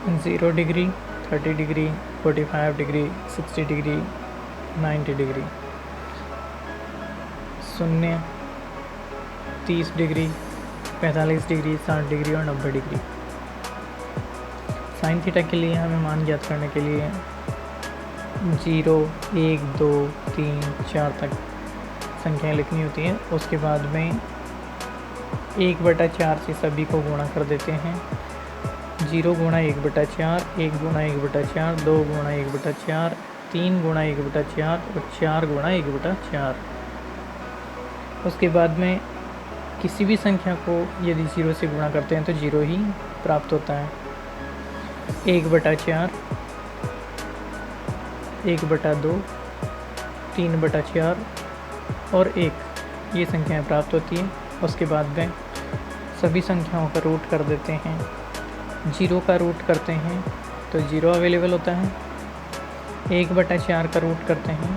0 degree, 30 degree, 45 degree, 60 degree, 90 degree, 0, 30 degree, 45 degree, 60 degree और 90 degree. Sine theta के लिए हमें मान ज्ञात करने के लिए 0, 1, 2, 3, 4 तक संख्याएं लिखनी होती हैं। उसके बाद में 1/4 से सभी को गुणा कर देते हैं। 0 गुणा 1/4, 1 गुणा 1/4, 2 गुणा 1/4, 3 गुणा 1/4 और 4 गुणा 1/4। उसके बाद में किसी भी संख्या को यदि 0 से गुणा करते हैं तो 0 ही प्राप्त होता है। 1/4, 1/2, 3/4 और 1 ये संख्याएं प्राप्त होती हैं। उसके बाद में सभी संख्याओं का रूट कर देते हैं। 0 का रूट करते हैं तो 0 अवेलेबल होता है। 1/4 का रूट करते हैं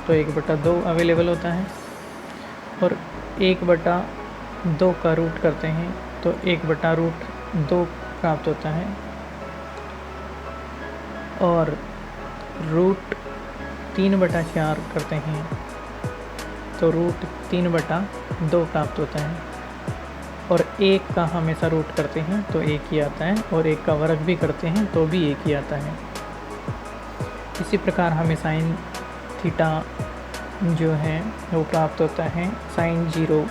तो 1/2 अवेलेबल होता है। और 1/2 का रूट करते हैं तो 1/√2 प्राप्त होता है। और रूट 3/4 करते हैं तो रूट 3/2 प्राप्त होता है। और 1 का हमेशा रूट करते हैं तो 1 ही आता है, और 1 का वर्ग भी करते हैं तो भी 1 ही आता है। इसी प्रकार हमें साइन थीटा जो है वो प्राप्त होता है। साइन 0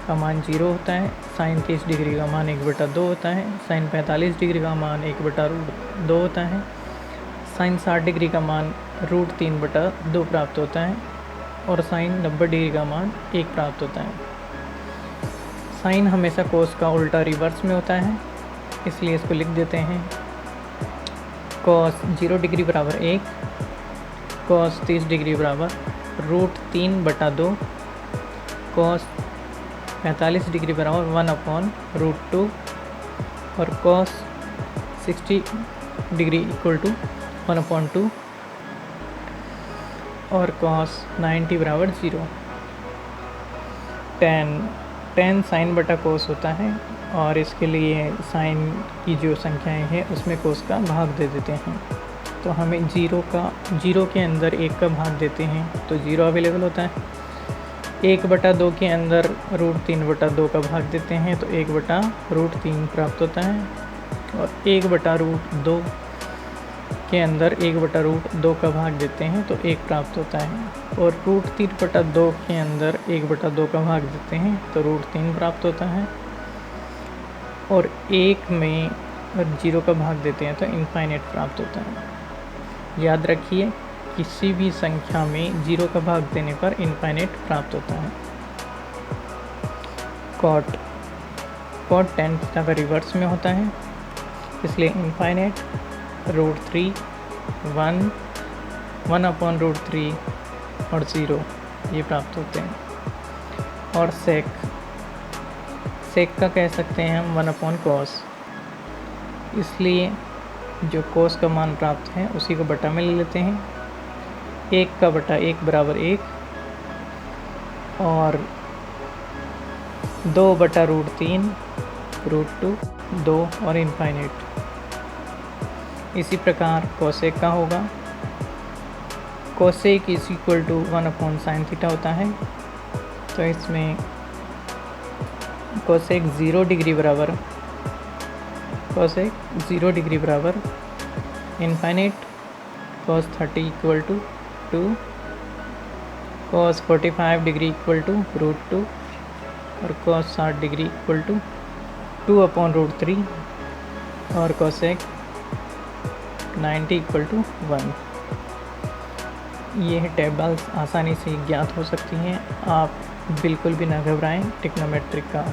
का मान 0 होता है, साइन 30 डिग्री का मान 1/2 होता है, साइन 45 डिग्री का मान 1/2 होता है, साइन 60 डिग्री का मान √3/2 प्राप्त होता है, और साइन 90 डिग्री का मान 1 प्राप्त होता है। साइन हमेशा कोस का उल्टा रिवर्स में होता है, इसलिए इसको लिख देते हैं। कॉस 0 डिग्री बराबर 1, कॉस 30 डिग्री बराबर √3/2, कॉस 45 डिग्री बराबर 1/√2 और कॉस 60 डिग्री इक्वल टू 1/2 और कॉस 90 बराबर 0। टेन साइन बटा कोस होता है, और इसके लिए साइन की जो संख्याएं हैं उसमें कोस का भाग दे देते हैं। तो हमें 0 के अंदर 1 का भाग देते हैं तो 0 अवेलेबल होता है। 1/2 के अंदर √3/2 का भाग देते हैं तो 1/√3 प्राप्त होता है। और 1/√2 के अंदर 1/√2 का भाग देते हैं तो 1 प्राप्त होता है। और √3/2 के अंदर 1/2 का भाग देते हैं तो √3 प्राप्त होता है। और 1 में 0 का भाग देते हैं तो इनफाइनाइट प्राप्त होता है। याद रखिए, किसी भी संख्या में 0 का भाग देने पर इनफाइनाइट प्राप्त होता है। कॉट tan थीटा का रिवर्स में होता है, इसलिए इनफाइनाइट, √3, 1, 1/√3 और 0 ये प्राप्त होते हैं। और सेक का कह सकते हैं हम 1/cos, इसलिए जो कोस का मान प्राप्त है उसी को बटा में ले लेते हैं। 1 का बटा 1 बराबर 1 और 2/√3, √2, 2 और इनफाइनाइट। इसी प्रकार कोसेक का होगा। Cosec is equal to 1/sin theta होता है, तो इसमें कोसेक 0 डिग्री बराबर infinite, cos 30 equal to 2, cos 45 degree equal to √2 और cos 60 डिग्री इक्वल टू 2/√3 और cosec 90 इक्वल टू 1। ये टेबल्स आसानी से ज्ञात हो सकती हैं। आप बिल्कुल भी ना घबराएं। ट्रिग्नोमेट्रिक का